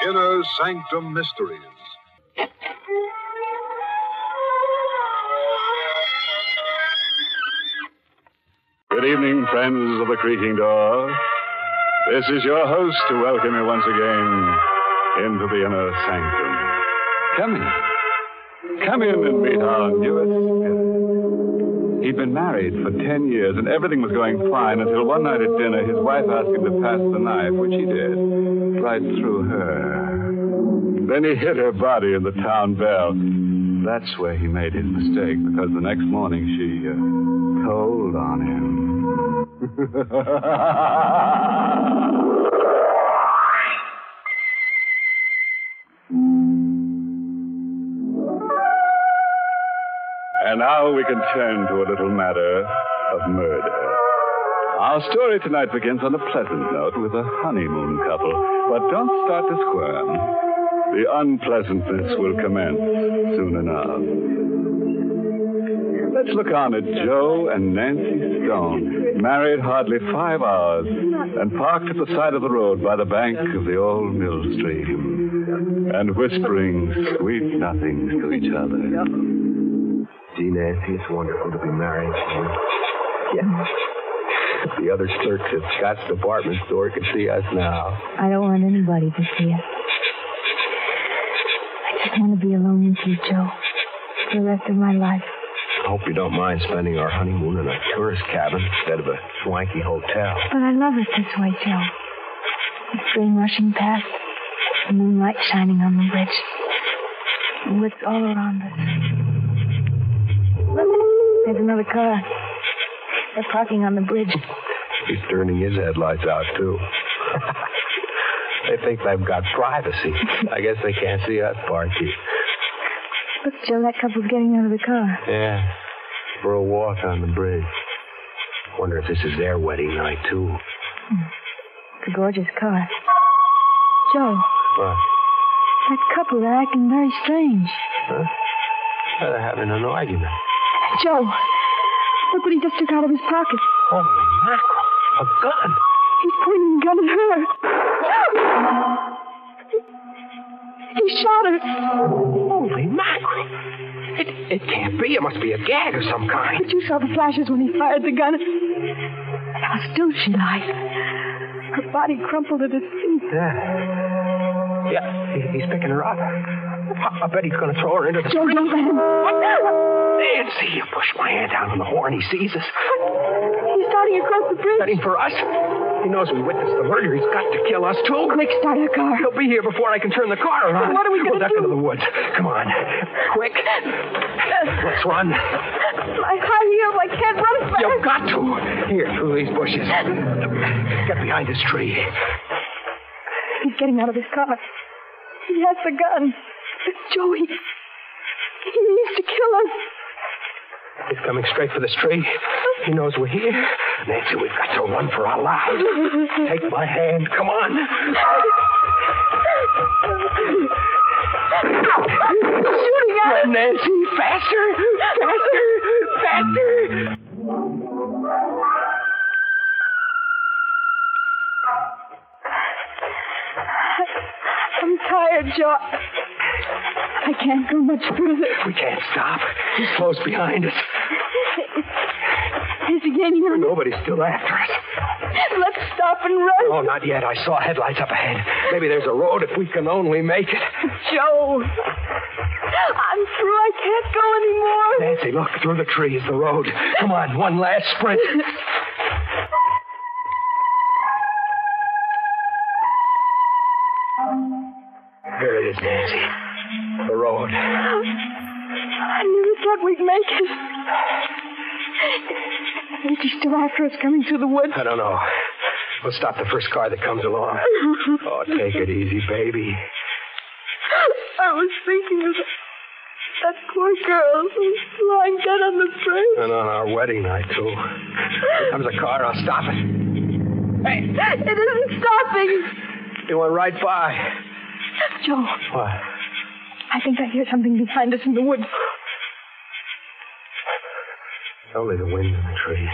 Inner Sanctum Mysteries. Good evening, friends of the creaking door. This is your host to welcome you once again into the Inner Sanctum. Come in. Come in and meet our newest guest. He'd been married for 10 years, and everything was going fine until one night at dinner, his wife asked him to pass the knife, which he did, right through her. Then he hit her body in the town bell. That's where he made his mistake, because the next morning she told on him. And now we can turn to a little matter of murder. Our story tonight begins on a pleasant note with a honeymoon couple. But don't start to squirm. The unpleasantness will commence soon enough. Let's look on at Joe and Nancy Stone, married hardly 5 hours, and parked at the side of the road by the bank of the old mill stream, and whispering sweet nothings to each other. Gee, Nancy, it's wonderful to be married. Yeah. The other clerks at Scott's department store can see us now. I don't want anybody to see us. I just want to be alone with you, Joe, for the rest of my life. I hope you don't mind spending our honeymoon in a tourist cabin instead of a swanky hotel. But I love it this way, Joe. The train rushing past, the moonlight shining on the bridge, the woods all around us. Look, there's another car. They're parking on the bridge. He's turning his headlights out, too. They think they've got privacy. I guess they can't see us parking. Look, Joe, that couple's getting out of the car. Yeah, for a walk on the bridge. Wonder if this is their wedding night, too. It's a gorgeous car. Joe. What? That couple, they're acting very strange. Huh? They're having an argument. Joe, look what he just took out of his pocket. Holy mackerel. A gun. He's pointing a gun at her. He shot her. Holy mackerel. It can't be. It must be a gag of some kind. But you saw the flashes when he fired the gun. And how still she lies. Her body crumpled at his feet. Yeah, he's picking her up. I bet he's going to throw her into the Joe, street. don't let him. Nancy, you push my hand down on the horn. He sees us. He's starting across the bridge. Heading for us. He knows we witnessed the murder. He's got to kill us, too. Quick, start the car. He'll be here before I can turn the car around. What are we going to do? We'll duck into the woods. Come on. Quick. Let's run. My high heels, I can't run fast. You've got to. Here, through these bushes. Get behind this tree. He's getting out of his car. He has the gun. Joey, he needs to kill us. He's coming straight for this tree. He knows we're here. Nancy, we've got to run for our lives. Take my hand. Come on. Shooting at us. Nancy, faster. Faster. I'm tired, Joe. I can't go much further. We can't stop. He's close behind us. Is he gaining on us? Nobody's still after us. Let's stop and run. Oh, not yet. I saw headlights up ahead. Maybe there's a road if we can only make it. Joe, I'm through. I can't go anymore. Nancy, look. Through the trees, the road. Come on, one last sprint. Here it is, Nancy. The road. I never thought we'd make it. Is he still after us coming through the woods? I don't know. We'll stop the first car that comes along. Oh, take it easy, baby. I was thinking of that poor girl who's lying dead on the bridge. And on our wedding night, too. Here comes a car. I'll stop it. Hey! It isn't stopping. It went right by. Joe. What? I think I hear something behind us in the woods. Only the wind in the trees.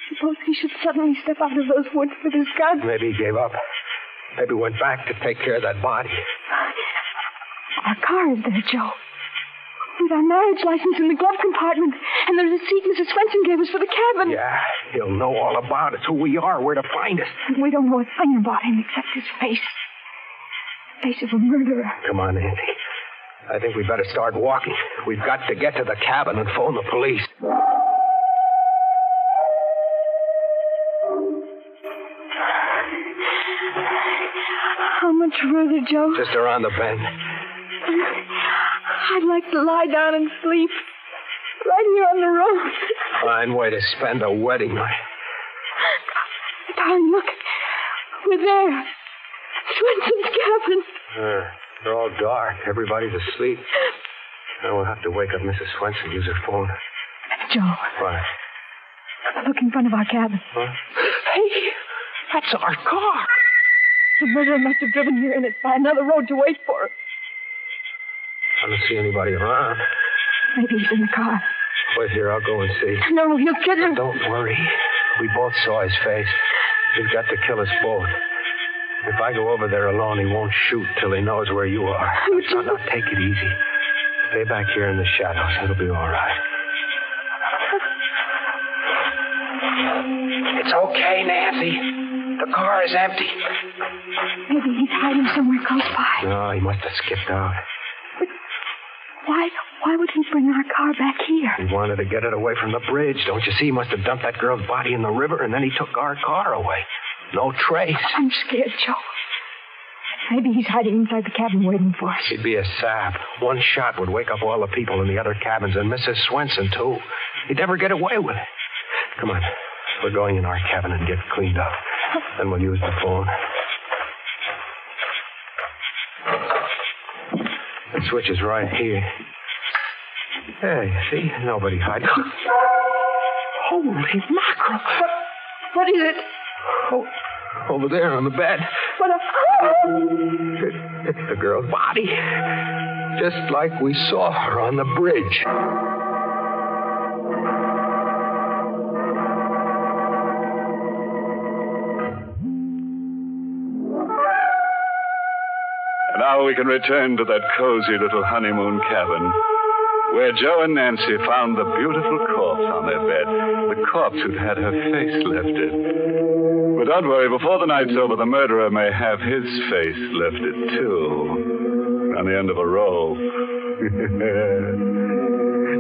Suppose he should suddenly step out of those woods with his gun. Maybe he gave up. Maybe went back to take care of that body. Our car is there, Joe. With our marriage license in the glove compartment and the receipt Mrs. Swenson gave us for the cabin. Yeah, he'll know all about us, who we are, where to find us. We don't know a thing about him except his face. The face of a murderer. Come on, Nancy. I think we better start walking. We've got to get to the cabin and phone the police. How much further, Joe? Just around the bend. I'd like to lie down and sleep. Right here on the road. Fine way to spend a wedding night. Darling, look. We're there. Swenson's cabin. They're all dark. Everybody's asleep. Now we'll have to wake up Mrs. Swenson, use her phone. Joe. What? Look in front of our cabin. Huh? Hey, that's our car. The murderer must have driven here in it by another road to wait for us. I don't see anybody around. Maybe he's in the car. Wait here, I'll go and see. No, he'll get him. Don't worry. We both saw his face. He's got to kill us both. If I go over there alone, he won't shoot till he knows where you are. Now, take it easy. Stay back here in the shadows. It'll be all right. It's okay, Nancy. The car is empty. Maybe he's hiding somewhere close by. No, he must have skipped out. But why would he bring our car back here? He wanted to get it away from the bridge. Don't you see? He must have dumped that girl's body in the river, and then he took our car away. No trace. I'm scared, Joe. Maybe he's hiding inside the cabin waiting for us. He'd be a sap. One shot would wake up all the people in the other cabins, and Mrs. Swenson, too. He'd never get away with it. Come on. We're going in our cabin and get cleaned up. Then we'll use the phone. The switch is right here. Hey, see? Nobody hiding. Holy mackerel. What is it? Oh, over there on the bed. What a... It's the girl's body. Just like we saw her on the bridge. Now we can return to that cozy little honeymoon cabin where Joe and Nancy found the beautiful corpse on their bed, the corpse who'd had her face lifted. But don't worry, before the night's over, the murderer may have his face lifted, too, on the end of a rope.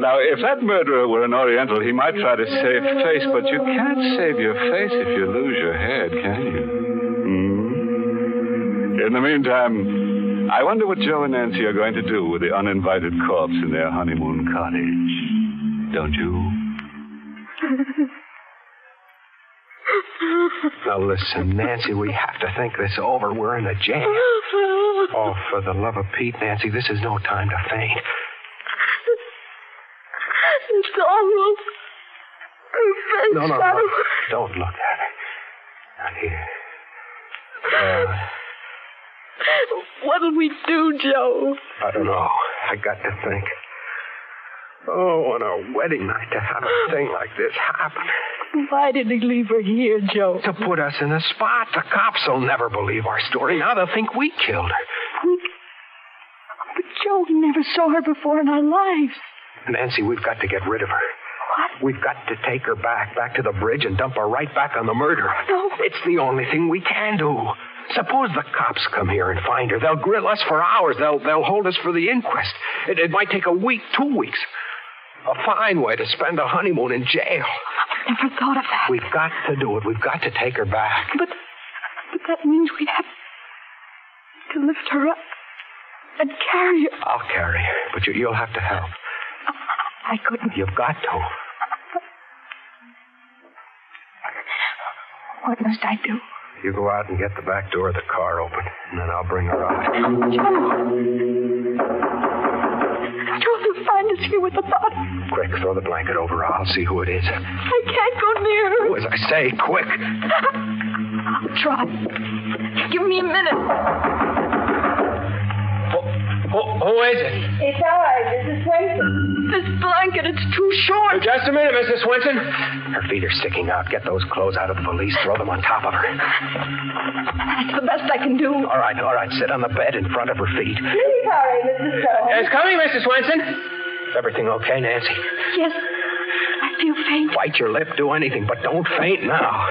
Now, if that murderer were an Oriental, he might try to save face, but you can't save your face if you lose your head, can you? In the meantime, I wonder what Joe and Nancy are going to do with the uninvited corpse in their honeymoon cottage. Don't you? Now listen, Nancy, we have to think this over. We're in a jam. Oh, for the love of Pete, Nancy, this is no time to faint. It's almost... No. Don't look at her. Not here. What'll we do, Joe? I don't know. I got to think. Oh, on our wedding night to have a thing like this happen. Why did he leave her here, Joe? To put us in a spot. The cops will never believe our story. Now they'll think we killed her. But, Joe, we never saw her before in our lives. Nancy, we've got to get rid of her. What? We've got to take her back to the bridge and dump her right back on the murderer. No. It's the only thing we can do. Suppose the cops come here and find her. They'll grill us for hours. They'll hold us for the inquest. It might take a week, 2 weeks. A fine way to spend a honeymoon in jail. I never thought of that. We've got to do it. We've got to take her back. But that means we'd have to lift her up and carry her. I'll carry her, but you'll have to help. I couldn't. You've got to. What must I do? You go out and get the back door of the car open, and then I'll bring her out. Joe, they'll find us here with the body. Quick, throw the blanket over her. I'll see who it is. I can't go near her. Do as I say, quick. I'll try. Give me a minute. Who is it? It's I, Mrs. Swenson. This blanket, it's too short. Just a minute, Mrs. Swenson. Her feet are sticking out. Get those clothes out of the valise. Throw them on top of her. That's the best I can do. All right. Sit on the bed in front of her feet. Really sorry, Mrs. Stone. It's coming, Mrs. Swenson. Is everything okay, Nancy? Yes. I feel faint. Bite your lip. Do anything, but don't faint now.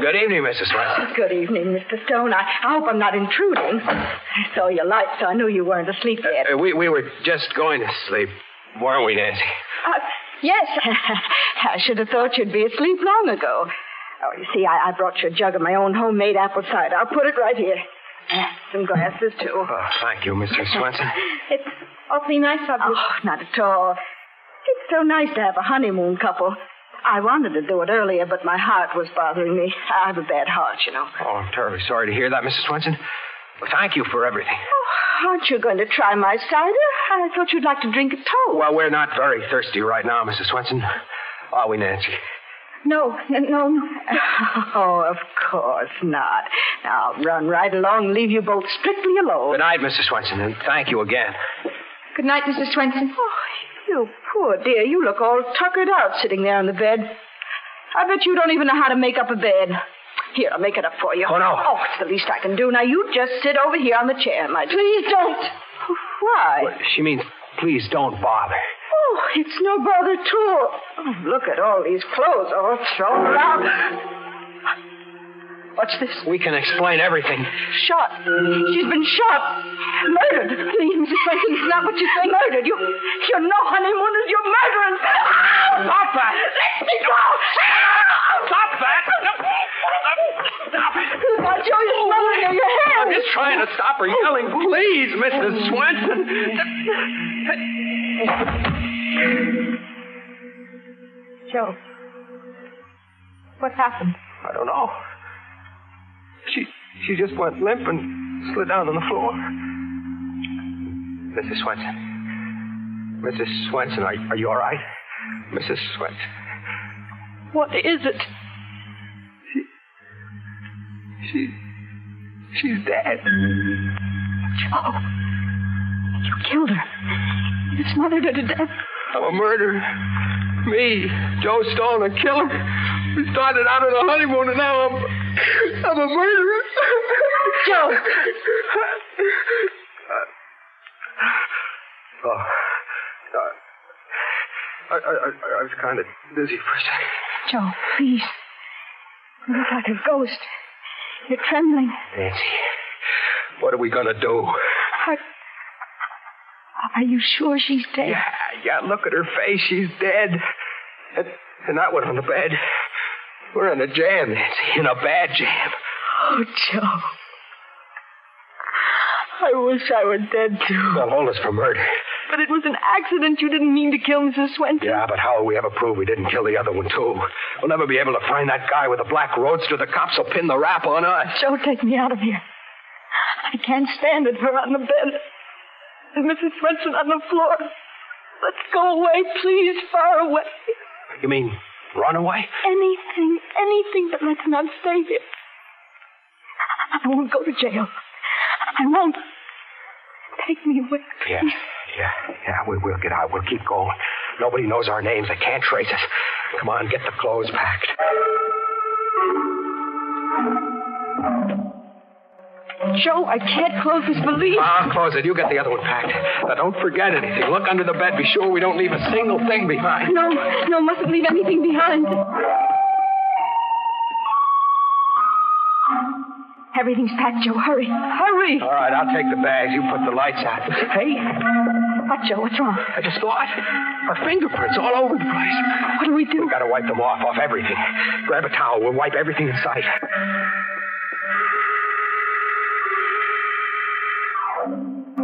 Good evening, Mrs. Swenson. Good evening, Mr. Stone. I hope I'm not intruding. I saw your light, so I knew you weren't asleep yet. We were just going to sleep, weren't we, Nancy? Yes. I should have thought you'd be asleep long ago. Oh, you see, I brought you a jug of my own homemade apple cider. I'll put it right here. Some glasses, too. Oh, thank you, Mrs. Swenson. It's awfully nice of you. Oh, not at all. It's so nice to have a honeymoon couple. I wanted to do it earlier, but my heart was bothering me. I have a bad heart, you know. Oh, I'm terribly sorry to hear that, Mrs. Swenson. Well, thank you for everything. Oh, aren't you going to try my cider? I thought you'd like to drink it too. Well, we're not very thirsty right now, Mrs. Swenson. Are we, Nancy? No. Oh, of course not. Now, I'll run right along and leave you both strictly alone. Good night, Mrs. Swenson, and thank you again. Good night, Mrs. Swenson. Oh, you poor dear. You look all tuckered out sitting there on the bed. I bet you don't even know how to make up a bed. Here, I'll make it up for you. Oh, no. Oh, it's the least I can do. Now, you just sit over here on the chair, my dear. Please don't. Why? Well, she means, please don't bother. Oh, it's no bother at all. Oh, look at all these clothes all thrown around. What's this? We can explain everything. Shot. She's been shot. Murdered. Please, Mrs. Swenson, it's not what you say. Murdered. You're no honeymooners. You're murderers. Stop that. Let me go. Stop that. Stop it. I'll show you smothering in your hand. I'm just trying to stop her yelling. Please, Mrs. Swenson. Joe. What happened? I don't know. She just went limp and slid down on the floor. Mrs. Swenson. Mrs. Swenson, are you all right? Mrs. Swenson. What is it? She's dead. Joe. You killed her. You smothered her to death. I'm a murderer. Me, Joe Stone, a killer. We started out on a honeymoon and now I'm a murderer. Joe! I was kind of dizzy for a second. Joe, please. You look like a ghost. You're trembling. Nancy, what are we going to do? Are you sure she's dead? Yeah, look at her face. She's dead. And that one on the bed. We're in a jam, Nancy. In a bad jam. Oh, Joe. I wish I were dead, too. They'll hold us for murder. But it was an accident. You didn't mean to kill Mrs. Swenson. Yeah, but how will we ever prove we didn't kill the other one, too? We'll never be able to find that guy with the black roadster. The cops will pin the rap on us. Joe, take me out of here. I can't stand it. Her on the bed. And Mrs. Swenson on the floor. Let's go away, please. Far away. You mean run away? Anything, but let's not stay here. I won't go to jail. I won't. Take me away. Yeah, we'll get out. We'll keep going. Nobody knows our names. They can't trace us. Come on, get the clothes packed. Joe, I can't close this valise. I'll close it. You get the other one packed. Now, don't forget anything. Look under the bed. Be sure we don't leave a single thing behind. No, mustn't leave anything behind. Everything's packed, Joe. Hurry. All right, I'll take the bags. You put the lights out. Hey. What, Joe? What's wrong? I just thought. Our fingerprints all over the place. What do we do? We've got to wipe them off everything. Grab a towel. We'll wipe everything in sight.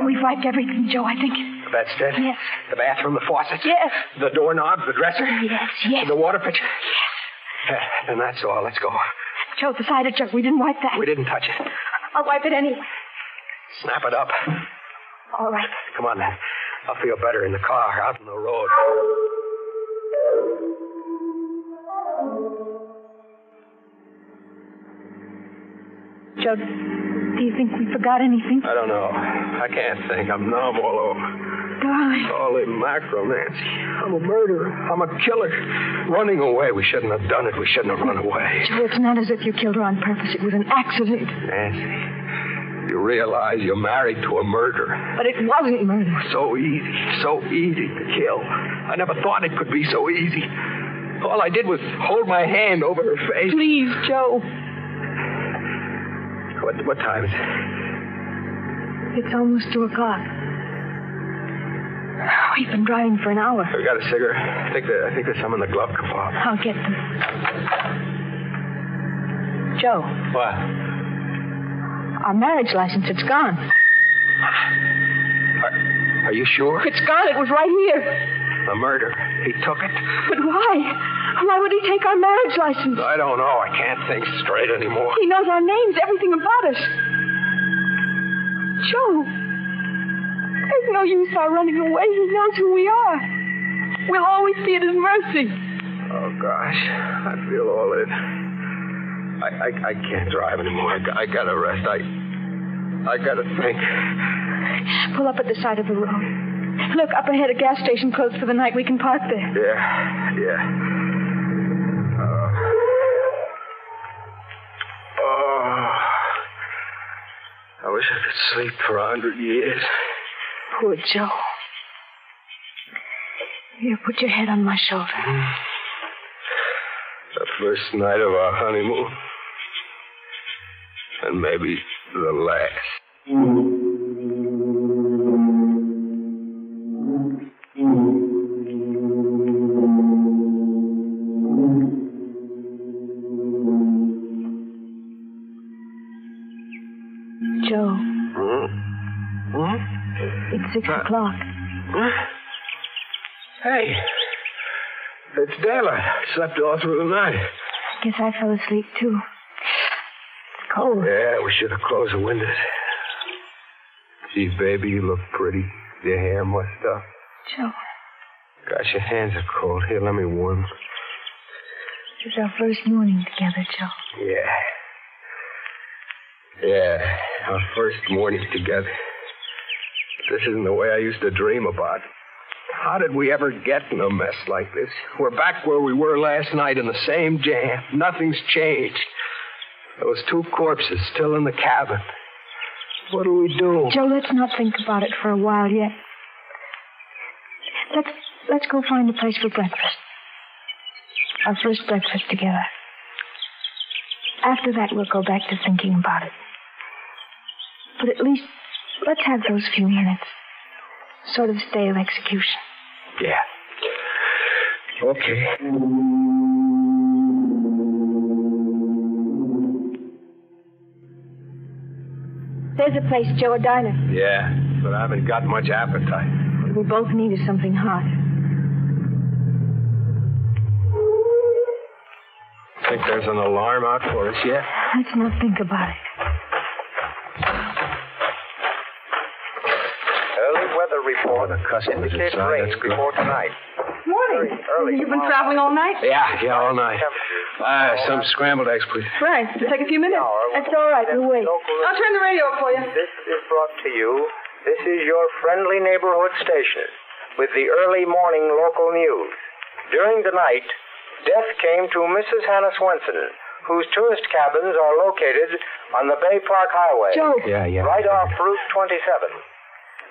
We've wiped everything, Joe, I think. The bedstead? Yes. The bathroom, the faucets? Yes. The doorknob, the dresser? Yes. The water pitcher? Yes. And that's all. Let's go. Joe, the cider jug. We didn't wipe that. We didn't touch it. I'll wipe it anyway. Snap it up. All right. Come on, then. I'll feel better in the car, out on the road. Joe, do you think we forgot anything? I don't know. I can't think. I'm numb all over. darling. Holy mackerel, Nancy. I'm a murderer. I'm a killer. Running away. We shouldn't have done it. We shouldn't have run away. Joe, it's not as if you killed her on purpose. It was an accident. Nancy, you realize you're married to a murderer. But it wasn't murder. So easy to kill. I never thought it could be so easy. All I did was hold my hand over her face. Please, Joe. What time is it? It's almost 2 o'clock. We've been driving for an hour. We got a cigarette? I think there's some in the glove compartment. I'll get them. Joe. What? Our marriage license, it's gone. Are you sure? It's gone. It was right here. The murder. He took it. But why? Why would he take our marriage license? I don't know. I can't think straight anymore. He knows our names, everything about us. Joe, there's no use our running away. He knows who we are. We'll always be at his mercy. Oh, gosh. I feel all in. I can't drive anymore. I gotta rest. I gotta think. Pull up at the side of the road. Look, up ahead, a gas station closed for the night. We can park there. Yeah. I wish I could sleep for 100 years. Poor Joe. Here, put your head on my shoulder. The first night of our honeymoon. And maybe the last. Joe. It's 6 o'clock. Hey. It's daylight. I slept all through the night. I guess I fell asleep, too. It's cold. Yeah, we should have closed the windows. Gee, baby, you look pretty. Your hair mussed up. Joe. Gosh, your hands are cold. Here, let me warm them. This is our first morning together, Joe. Yeah, our first morning together. This isn't the way I used to dream about. How did we ever get in a mess like this? We're back where we were last night in the same jam. Nothing's changed. Those 2 corpses still in the cabin. What do we do? Joe, let's not think about it for a while yet. Let's go find a place for breakfast. Our first breakfast together. After that, we'll go back to thinking about it. But at least, let's have those few minutes. Sort of stay of execution. Yeah. Okay. There's a place, Joe, a diner. Yeah, but I haven't got much appetite. What we both need is something hot. Think there's an alarm out for us yet? Let's not think about it. Early weather report. The customers indicates inside. rain That's good. before tonight. Morning. Early You've been traveling all night? Yeah, all night. Some scrambled eggs, please. Right. It'll take a few minutes. That's all right. We'll wait. I'll turn the radio up for you. This is brought to you. This is your friendly neighborhood station with the early morning local news. During the night, death came to Mrs. Hannah Swenson, whose tourist cabins are located on the Bay Park Highway. Joe. Yeah. Right off Route 27.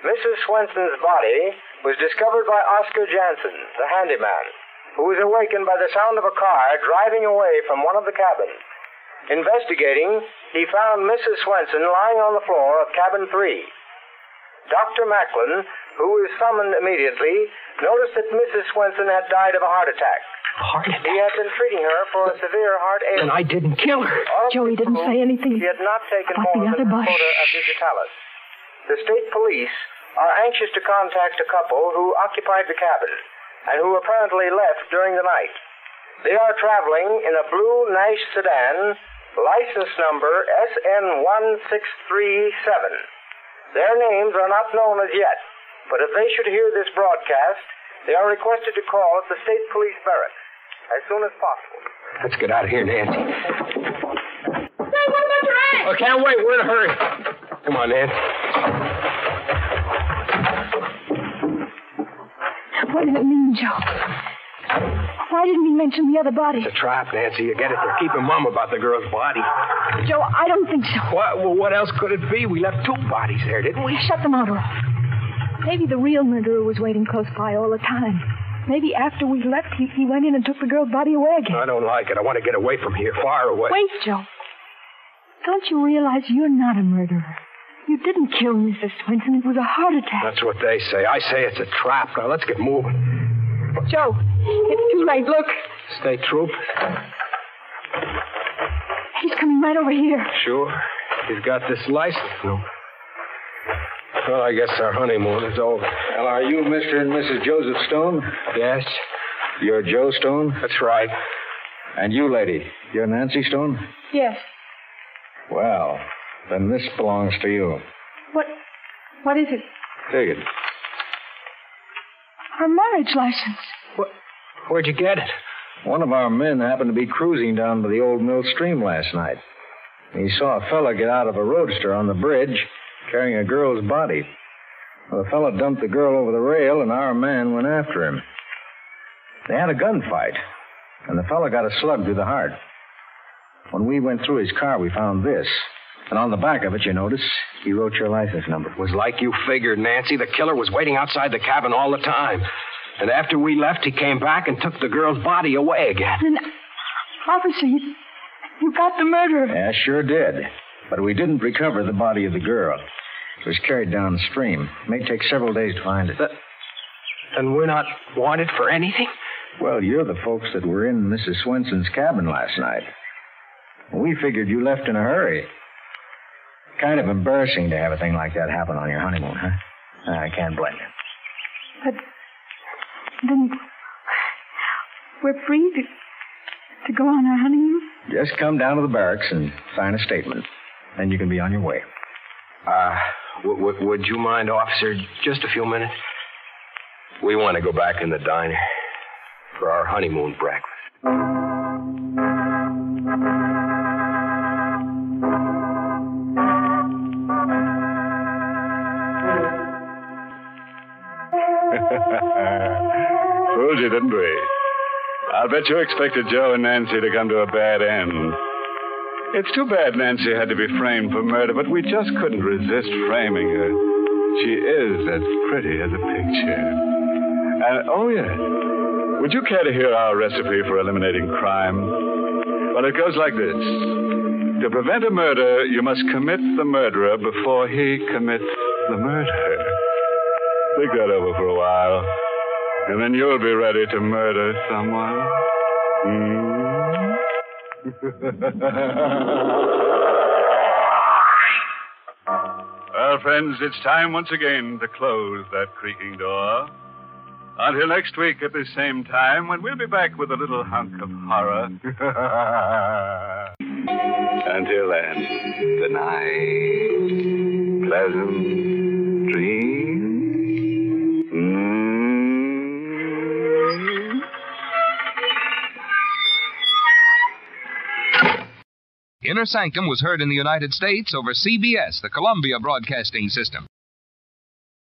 Mrs. Swenson's body was discovered by Oscar Jansen, the handyman, who was awakened by the sound of a car driving away from one of the cabins. Investigating, he found Mrs. Swenson lying on the floor of cabin 3. Dr. Macklin, who was summoned immediately, noticed that Mrs. Swenson had died of a heart attack. Heart attack? He had been treating her for a severe heart ailment. And I didn't kill her. Joey didn't say anything He had not taken about the more other than a bus. quota of digitalis. The state police are anxious to contact a couple who occupied the cabin and who apparently left during the night. They are traveling in a blue Nash sedan, license number SN1637. Their names are not known as yet, but if they should hear this broadcast, they are requested to call at the state police barracks as soon as possible. Let's get out of here, Nancy. Hey, what about your eggs? I can't wait. We're in a hurry. Come on, Nancy. What does it mean, Joe? Why didn't he mention the other body? It's a trap, Nancy. You get it? They're keeping mum about the girl's body. Joe, I don't think so. What? Well, what else could it be? We left 2 bodies there, didn't we? Shut the motor off. Maybe the real murderer was waiting close by all the time. Maybe after we left, he went in and took the girl's body away again. I don't like it. I want to get away from here, far away. Wait, Joe. Don't you realize you're not a murderer? You didn't kill Mrs. Swenson. It was a heart attack. That's what they say. I say it's a trap. Now, let's get moving. Joe, it's too late. Look. State troop? He's coming right over here. Sure. He's got this license. No. Well, I guess our honeymoon is over. Well, are you Mr. and Mrs. Joseph Stone? Yes? You're Joe Stone? That's right. And you, lady, you're Nancy Stone? Yes. Well, then this belongs to you. What is it? Take it. Her marriage license. Where'd you get it? One of our men happened to be cruising down by the old mill stream last night. He saw a fella get out of a roadster on the bridge carrying a girl's body. Well, the fella dumped the girl over the rail, and our man went after him. They had a gunfight, and the fella got a slug through the heart. When we went through his car, we found this. And on the back of it, you notice, he wrote your license number. It was like you figured, Nancy. The killer was waiting outside the cabin all the time. And after we left, he came back and took the girl's body away again. Then, officer, you got the murderer. Yeah, sure did. But we didn't recover the body of the girl. It was carried downstream. It may take several days to find it. And we're not wanted for anything? Well, you're the folks that were in Mrs. Swenson's cabin last night. We figured you left in a hurry. Kind of embarrassing to have a thing like that happen on your honeymoon, huh? I can't blame you. But then we're free to go on our honeymoon? Just come down to the barracks and sign a statement. Then you can be on your way. Would you mind, officer, just a few minutes? We want to go back in the diner for our honeymoon breakfast. Fooled you, didn't we? I'll bet you expected Joe and Nancy to come to a bad end. It's too bad Nancy had to be framed for murder, but we just couldn't resist framing her. She is as pretty as a picture. Oh, yeah. Would you care to hear our recipe for eliminating crime? Well, it goes like this. To prevent a murder, you must commit the murderer before he commits the murder. Think that over for a while, and then you'll be ready to murder someone. Well, friends, it's time once again to close that creaking door. Until next week at the same time, when we'll be back with a little hunk of horror. Until then, good night. Pleasant dreams. Inner Sanctum was heard in the United States over CBS, the Columbia Broadcasting System.